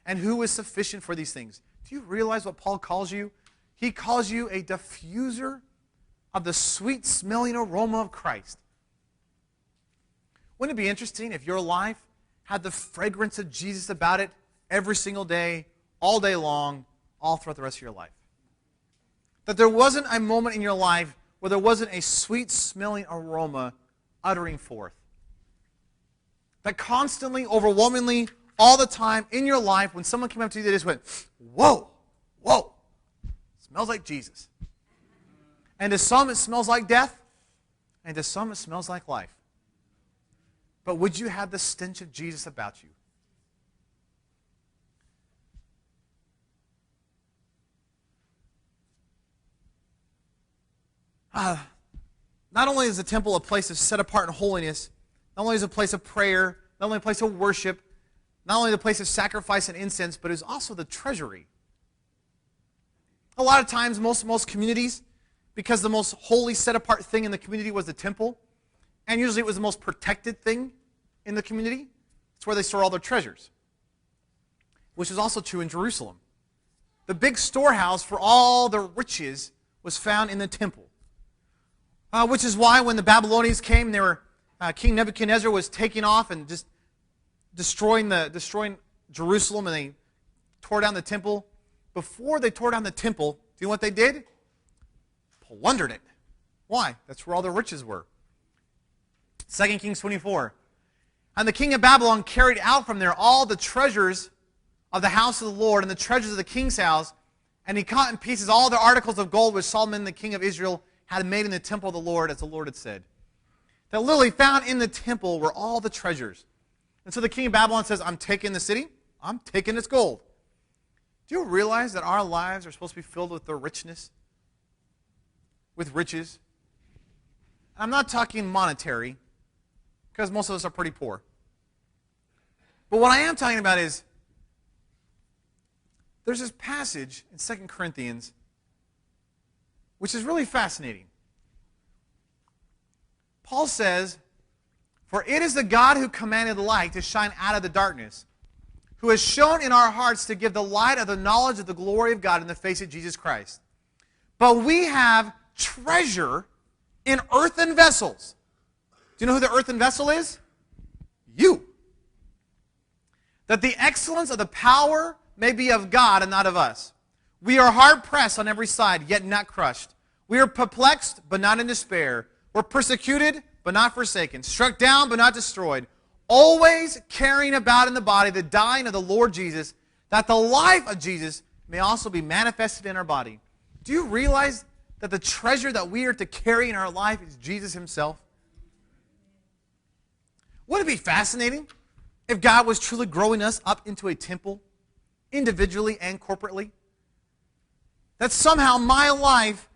And who is sufficient for these things? Do you realize what Paul calls you? He calls you a diffuser of the sweet-smelling aroma of Christ. Wouldn't it be interesting if your life had the fragrance of Jesus about it every single day, all day long, all throughout the rest of your life? That there wasn't a moment in your life where there wasn't a sweet-smelling aroma uttering forth. That constantly, overwhelmingly, all the time in your life, when someone came up to you, they just went, whoa, whoa, smells like Jesus. And to some it smells like death, and to some it smells like life. But would you have the stench of Jesus about you? Not only is the temple a place of set apart in holiness, not only is it a place of prayer, not only a place of worship, not only the place of sacrifice and incense, but it is also the treasury. A lot of times, most communities, because the most holy, set-apart thing in the community was the temple, and usually it was the most protected thing in the community, it's where they store all their treasures, which is also true in Jerusalem. The big storehouse for all the riches was found in the temple, which is why when the Babylonians came, they were King Nebuchadnezzar was taking off and just destroying Jerusalem, and they tore down the temple. Before they tore down the temple, do you know what they did? Plundered it. Why? That's where all the riches were. 2 Kings 24. And the king of Babylon carried out from there all the treasures of the house of the Lord and the treasures of the king's house, and he cut in pieces all the articles of gold which Solomon, the king of Israel, had made in the temple of the Lord, as the Lord had said. That literally found in the temple were all the treasures. And so the king of Babylon says, I'm taking the city, I'm taking its gold. Do you realize that our lives are supposed to be filled with the richness? With riches? I'm not talking monetary, because most of us are pretty poor. But what I am talking about is, there's this passage in 2 Corinthians, which is really fascinating. Paul says, for it is the God who commanded light to shine out of the darkness, who has shown in our hearts to give the light of the knowledge of the glory of God in the face of Jesus Christ. But we have treasure in earthen vessels. Do you know who the earthen vessel is? You. That the excellence of the power may be of God and not of us. We are hard pressed on every side, yet not crushed. We are perplexed, but not in despair. We're persecuted, but not forsaken. Struck down, but not destroyed. Always carrying about in the body the dying of the Lord Jesus, that the life of Jesus may also be manifested in our body. Do you realize that the treasure that we are to carry in our life is Jesus himself? Wouldn't it be fascinating if God was truly growing us up into a temple, individually and corporately? That somehow my life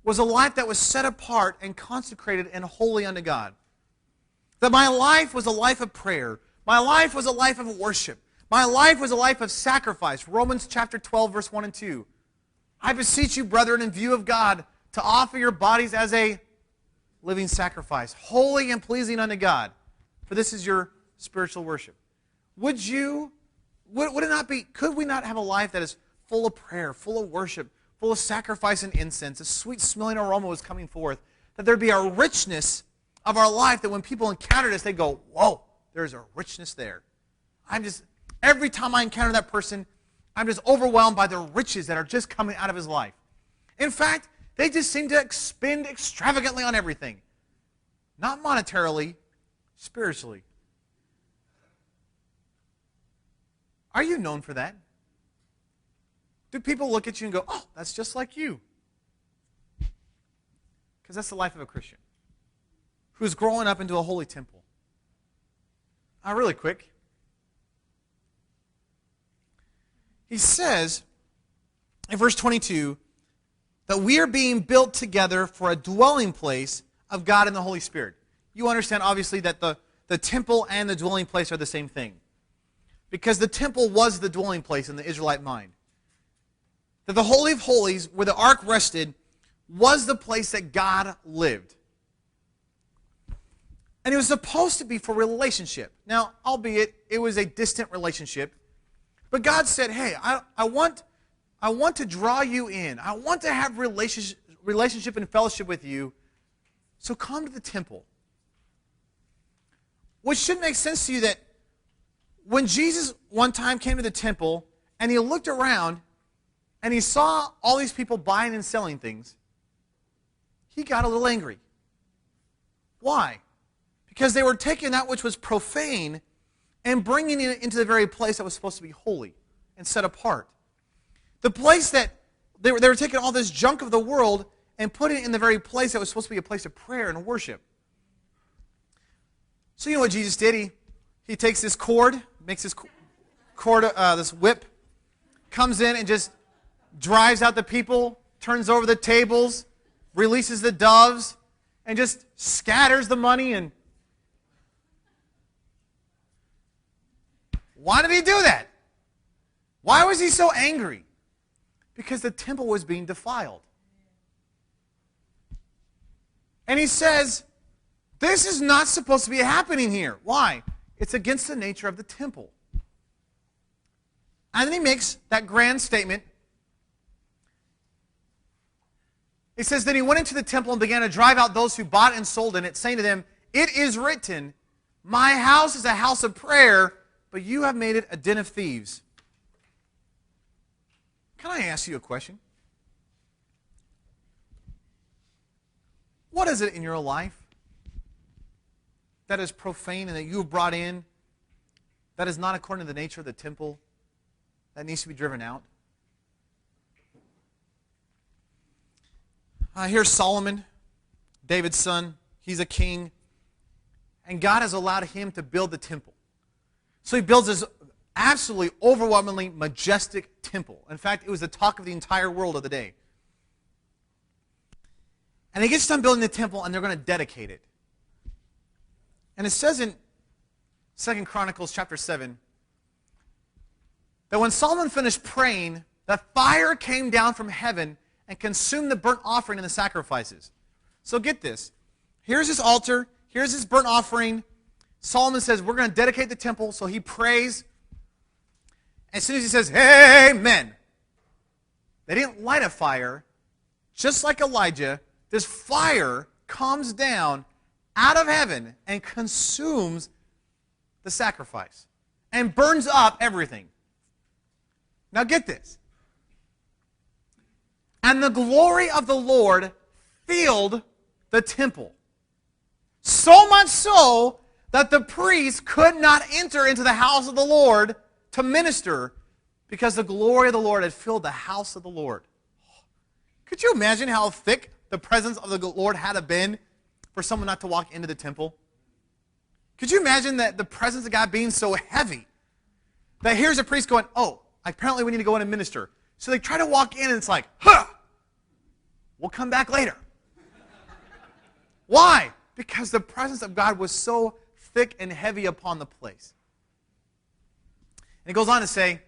was a life that was set apart and consecrated and holy unto God. That my life was a life of prayer. My life was a life of worship. My life was a life of sacrifice. Romans chapter 12, verse 1 and 2. I beseech you, brethren, in view of God, to offer your bodies as a living sacrifice, holy and pleasing unto God. For this is your spiritual worship. Would it not be, could we not have a life that is full of prayer, full of worship, full of sacrifice and incense, a sweet smelling aroma was coming forth, that there'd be a richness of our life that when people encountered us, they go, whoa, there's a richness there. Every time I encounter that person, I'm just overwhelmed by the riches that are just coming out of his life. In fact, they just seem to spend extravagantly on everything. Not monetarily, spiritually. Are you known for that? Do people look at you and go, oh, that's just like you? Because that's the life of a Christian who's growing up into a holy temple. Really quick. He says in verse 22 that we are being built together for a dwelling place of God and the Holy Spirit. You understand, obviously, that the temple and the dwelling place are the same thing. Because the temple was the dwelling place in the Israelite mind. That the Holy of Holies, where the ark rested, was the place that God lived. And it was supposed to be for relationship. Now, albeit it was a distant relationship, but God said, hey, I want to draw you in. I want to have relationship and fellowship with you, so come to the temple. Which should make sense to you that when Jesus one time came to the temple and he looked around and he saw all these people buying and selling things, he got a little angry. Why? Because they were taking that which was profane and bringing it into the very place that was supposed to be holy and set apart. The place that they were taking all this junk of the world and putting it in the very place that was supposed to be a place of prayer and worship. So you know what Jesus did? He takes this cord, makes this cord, this whip, comes in and just drives out the people, turns over the tables, releases the doves, and just scatters the money. And why did he do that? Why was he so angry? Because the temple was being defiled. And he says, this is not supposed to be happening here. Why? It's against the nature of the temple. And then he makes that grand statement. He says, then he went into the temple and began to drive out those who bought and sold in it, saying to them, it is written, my house is a house of prayer, but you have made it a den of thieves. Can I ask you a question? What is it in your life that is profane and that you have brought in that is not according to the nature of the temple that needs to be driven out? Here's Solomon, David's son. He's a king. And God has allowed him to build the temple. So he builds this absolutely overwhelmingly majestic temple. In fact, it was the talk of the entire world of the day. And he gets done building the temple, and they're going to dedicate it. And it says in 2 Chronicles chapter 7 that when Solomon finished praying, that fire came down from heaven and consumed the burnt offering and the sacrifices. So get this. Here's his altar. Here's his burnt offering. Solomon says, we're going to dedicate the temple. So he prays. As soon as he says, amen, they didn't light a fire. Just like Elijah, this fire comes down out of heaven and consumes the sacrifice and burns up everything. Now get this. And the glory of the Lord filled the temple. So much so that the priests could not enter into the house of the Lord to minister because the glory of the Lord had filled the house of the Lord. Could you imagine how thick the presence of the Lord had to been for someone not to walk into the temple? Could you imagine that the presence of God being so heavy that here's a priest going, oh, apparently we need to go in and minister. So they try to walk in and it's like, we'll come back later. Why? Because the presence of God was so thick and heavy upon the place. And it goes on to say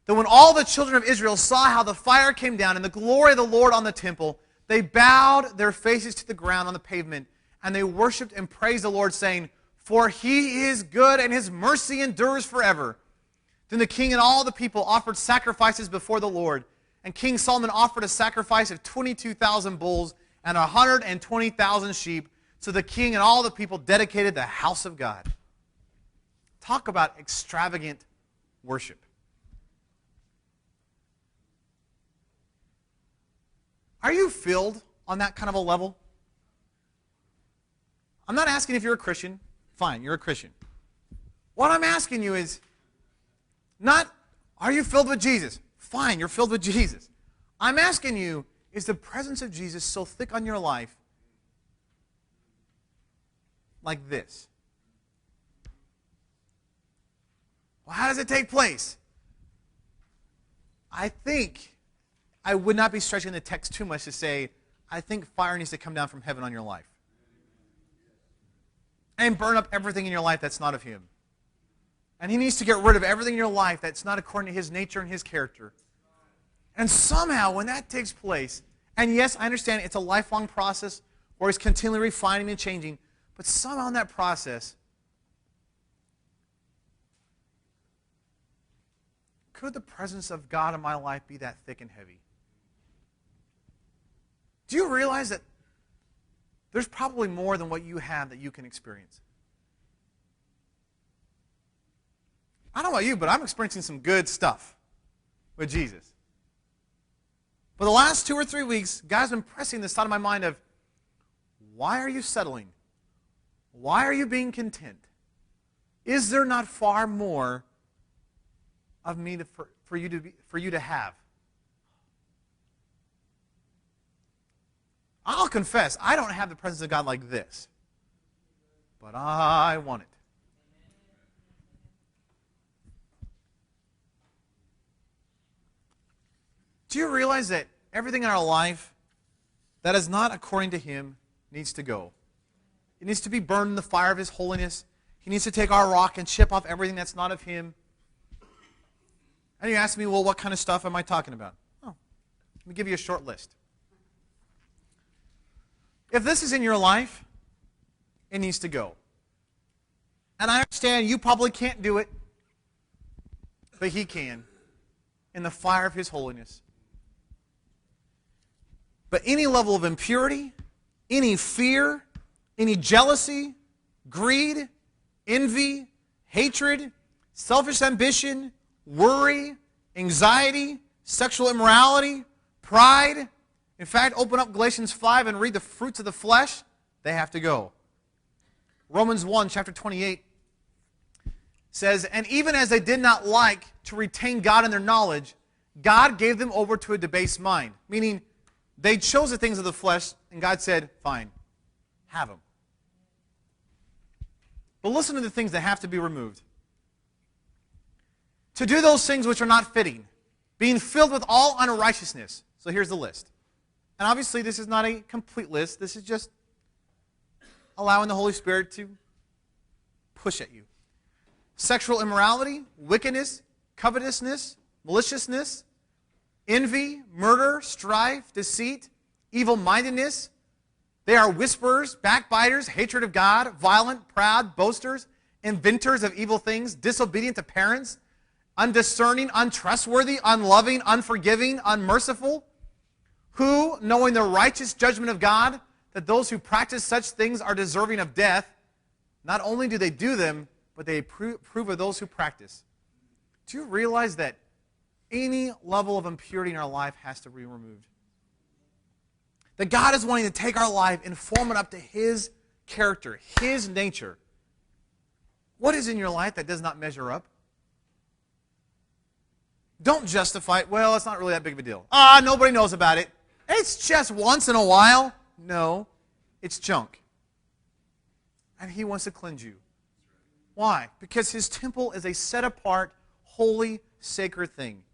that when all the children of Israel saw how the fire came down and the glory of the Lord on the temple, they bowed their faces to the ground on the pavement, and they worshipped and praised the Lord, saying, for he is good and his mercy endures forever. Then the king and all the people offered sacrifices before the Lord. And King Solomon offered a sacrifice of 22,000 bulls and 120,000 sheep. So the king and all the people dedicated the house of God. Talk about extravagant worship. Are you filled on that kind of a level? I'm not asking if you're a Christian. Fine, you're a Christian. What I'm asking you is not, are you filled with Jesus? Fine, you're filled with Jesus. I'm asking you, is the presence of Jesus so thick on your life like this? Well, how does it take place? I think I would not be stretching the text too much to say, I think fire needs to come down from heaven on your life and burn up everything in your life that's not of Him. And He needs to get rid of everything in your life that's not according to His nature and His character. And somehow, when that takes place, and yes, I understand it's a lifelong process where He's continually refining and changing, but somehow in that process, could the presence of God in my life be that thick and heavy? Do you realize that there's probably more than what you have that you can experience? I don't know about you, but I'm experiencing some good stuff with Jesus. For the last 2 or 3 weeks, God's been pressing this thought in my mind of, why are you settling? Why are you being content? Is there not far more of me for you to have? I'll confess, I don't have the presence of God like this, but I want it. Do you realize that everything in our life that is not according to Him needs to go? It needs to be burned in the fire of His holiness. He needs to take our rock and chip off everything that's not of Him. And you ask me, well, what kind of stuff am I talking about? Oh, let me give you a short list. If this is in your life, it needs to go. And I understand you probably can't do it, but He can, in the fire of His holiness. But any level of impurity, any fear, any jealousy, greed, envy, hatred, selfish ambition, worry, anxiety, sexual immorality, pride. In fact, open up Galatians 5 and read the fruits of the flesh. They have to go. Romans 1, chapter 28 says, and even as they did not like to retain God in their knowledge, God gave them over to a debased mind. Meaning, they chose the things of the flesh, and God said, fine, have them. But listen to the things that have to be removed. To do those things which are not fitting, being filled with all unrighteousness. So here's the list. And obviously this is not a complete list. This is just allowing the Holy Spirit to push at you. Sexual immorality, wickedness, covetousness, maliciousness, envy, murder, strife, deceit, evil-mindedness. They are whisperers, backbiters, hatred of God, violent, proud, boasters, inventors of evil things, disobedient to parents, undiscerning, untrustworthy, unloving, unforgiving, unmerciful, who, knowing the righteous judgment of God, that those who practice such things are deserving of death, not only do they do them, but they approve of those who practice. Do you realize that any level of impurity in our life has to be removed? That God is wanting to take our life and form it up to His character, His nature. What is in your life that does not measure up? Don't justify it. Well, it's not really that big of a deal. Nobody knows about it. It's just once in a while. No, it's junk. And He wants to cleanse you. Why? Because His temple is a set-apart, holy, sacred thing.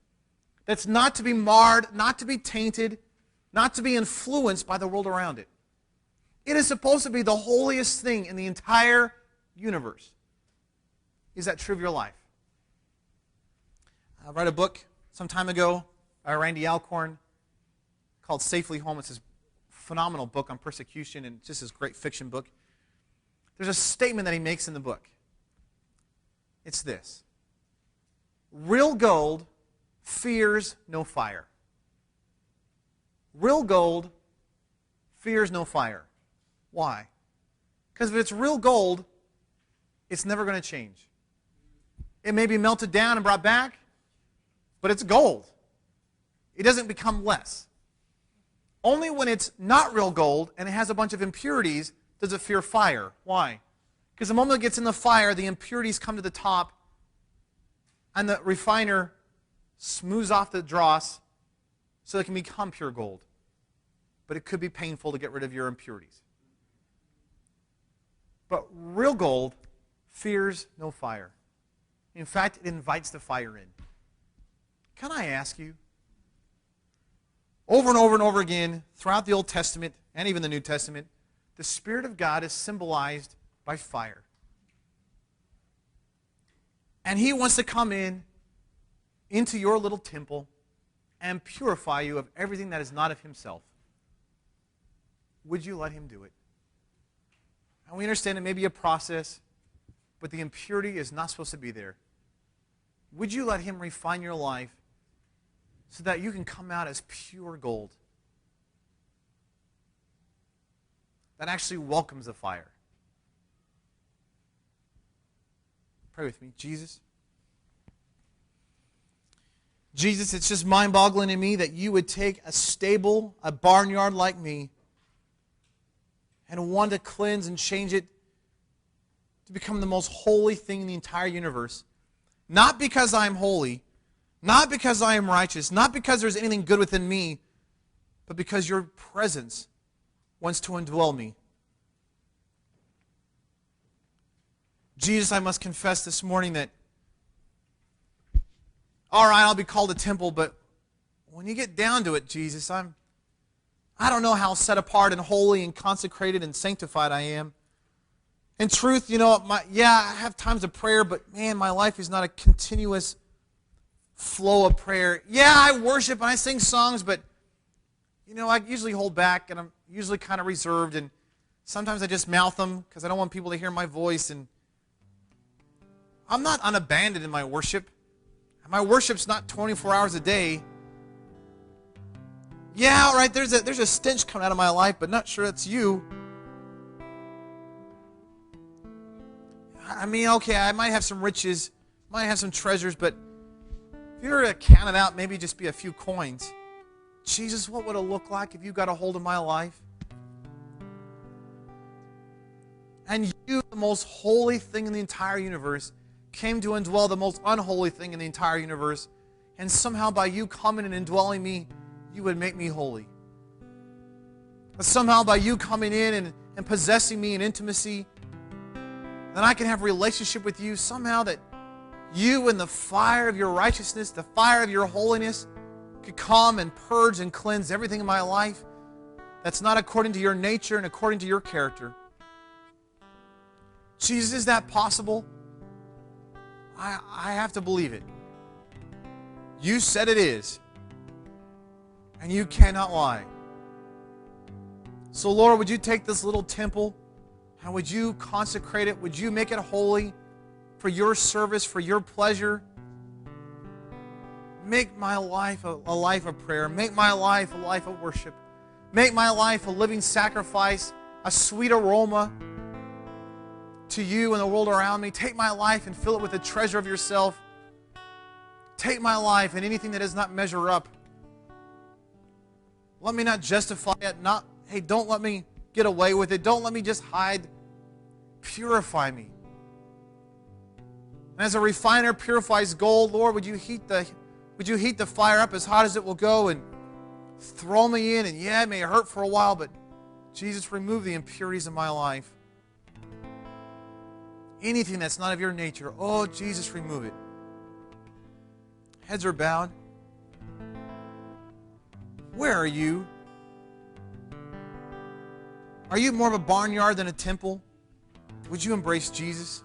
That's not to be marred, not to be tainted, not to be influenced by the world around it. It is supposed to be the holiest thing in the entire universe. Is that true of your life? I read a book some time ago by Randy Alcorn called Safely Home. It's this phenomenal book on persecution and just this great fiction book. There's a statement that he makes in the book. It's this: real gold fears no fire. Real gold fears no fire. Why? Because if it's real gold, it's never going to change. It may be melted down and brought back, but it's gold. It doesn't become less. Only when it's not real gold and it has a bunch of impurities does it fear fire. Why? Because the moment it gets in the fire, the impurities come to the top, and the refiner smooths off the dross so it can become pure gold. But it could be painful to get rid of your impurities. But real gold fears no fire. In fact, it invites the fire in. Can I ask you, over and over and over again, throughout the Old Testament and even the New Testament, the Spirit of God is symbolized by fire. And He wants to come into your little temple and purify you of everything that is not of Himself. Would you let Him do it? And we understand it may be a process, but the impurity is not supposed to be there. Would you let Him refine your life so that you can come out as pure gold that actually welcomes the fire? Pray with me. Jesus, it's just mind-boggling to me that you would take a stable, a barnyard like me, and want to cleanse and change it to become the most holy thing in the entire universe. Not because I am holy, not because I am righteous, not because there's anything good within me, but because your presence wants to indwell me. Jesus, I must confess this morning that, all right, I'll be called a temple, but when you get down to it, Jesus, I don't know how set apart and holy and consecrated and sanctified I am. In truth, I have times of prayer, but man, my life is not a continuous flow of prayer. Yeah, I worship and I sing songs, but I usually hold back and I'm usually kind of reserved, and sometimes I just mouth them because I don't want people to hear my voice, and I'm not unabandoned in my worship. My worship's not 24 hours a day. Yeah, all right, there's a stench coming out of my life, but not sure it's you. I mean, okay, I might have some riches, might have some treasures, but if you were to count it out, maybe just be a few coins. Jesus, what would it look like if you got a hold of my life? And you, the most holy thing in the entire universe, came to indwell the most unholy thing in the entire universe, and somehow by you coming and indwelling me, you would make me holy. But somehow by you coming in and possessing me in intimacy, then I can have a relationship with you, somehow that you and the fire of your righteousness, the fire of your holiness, could come and purge and cleanse everything in my life that's not according to your nature and according to your character. Jesus, is that possible? I have to believe it. You said it is. And you cannot lie. So Lord, would you take this little temple and would you consecrate it? Would you make it holy for your service, for your pleasure? Make my life a life of prayer. Make my life a life of worship. Make my life a living sacrifice, a sweet aroma to you and the world around me. Take my life and fill it with the treasure of yourself. Take my life and anything that does not measure up. Let me not justify it. Hey, don't let me get away with it. Don't let me just hide. Purify me. And as a refiner purifies gold, Lord, would you heat the fire up as hot as it will go and throw me in? And yeah, it may hurt for a while, but Jesus, remove the impurities in my life. Anything that's not of your nature, oh, Jesus, remove it. Heads are bowed. Where are you? Are you more of a barnyard than a temple? Would you embrace Jesus?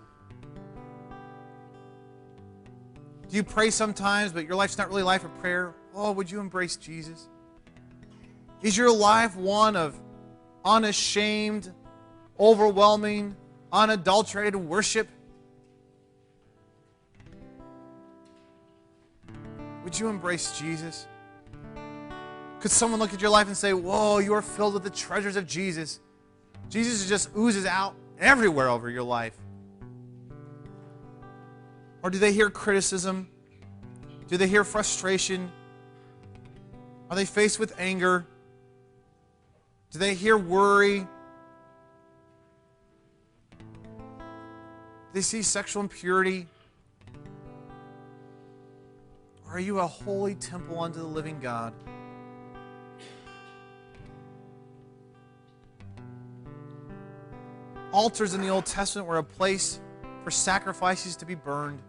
Do you pray sometimes, but your life's not really a life of prayer? Oh, would you embrace Jesus? Is your life one of unashamed, overwhelming, unadulterated worship? Would you embrace Jesus? Could someone look at your life and say, whoa, you are filled with the treasures of Jesus? Jesus just oozes out everywhere over your life. Or do they hear criticism? Do they hear frustration? Are they faced with anger? Do they hear worry? they see sexual impurity? Or are you a holy temple unto the living God? Altars in the Old Testament were a place for sacrifices to be burned.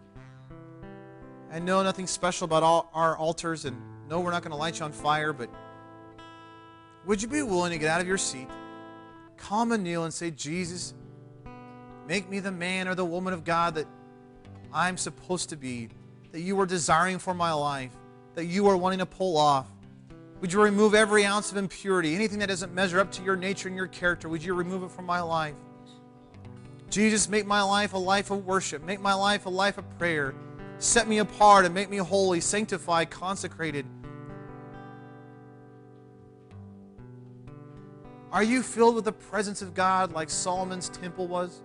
And no, nothing special about all our altars, and no, we're not going to light you on fire, but would you be willing to get out of your seat, come and kneel and say, Jesus, make me the man or the woman of God that I'm supposed to be, that you are desiring for my life, that you are wanting to pull off. Would you remove every ounce of impurity, anything that doesn't measure up to your nature and your character? Would you remove it from my life? Jesus, make my life a life of worship. Make my life a life of prayer. Set me apart and make me holy, sanctified, consecrated. Are you filled with the presence of God like Solomon's temple was?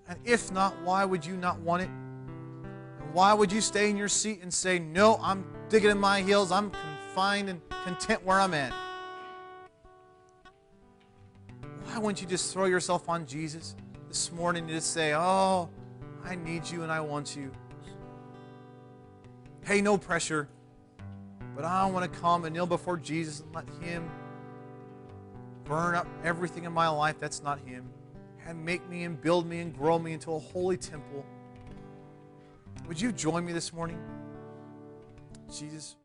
And if not, why would you not want it? And why would you stay in your seat and say, no, I'm digging in my heels, I'm confined and content where I'm at? Why wouldn't you just throw yourself on Jesus this morning and just say, oh, I need you and I want you. Hey, no pressure, but I want to come and kneel before Jesus and let Him burn up everything in my life that's not Him, and make me and build me and grow me into a holy temple. Would you join me this morning? Jesus.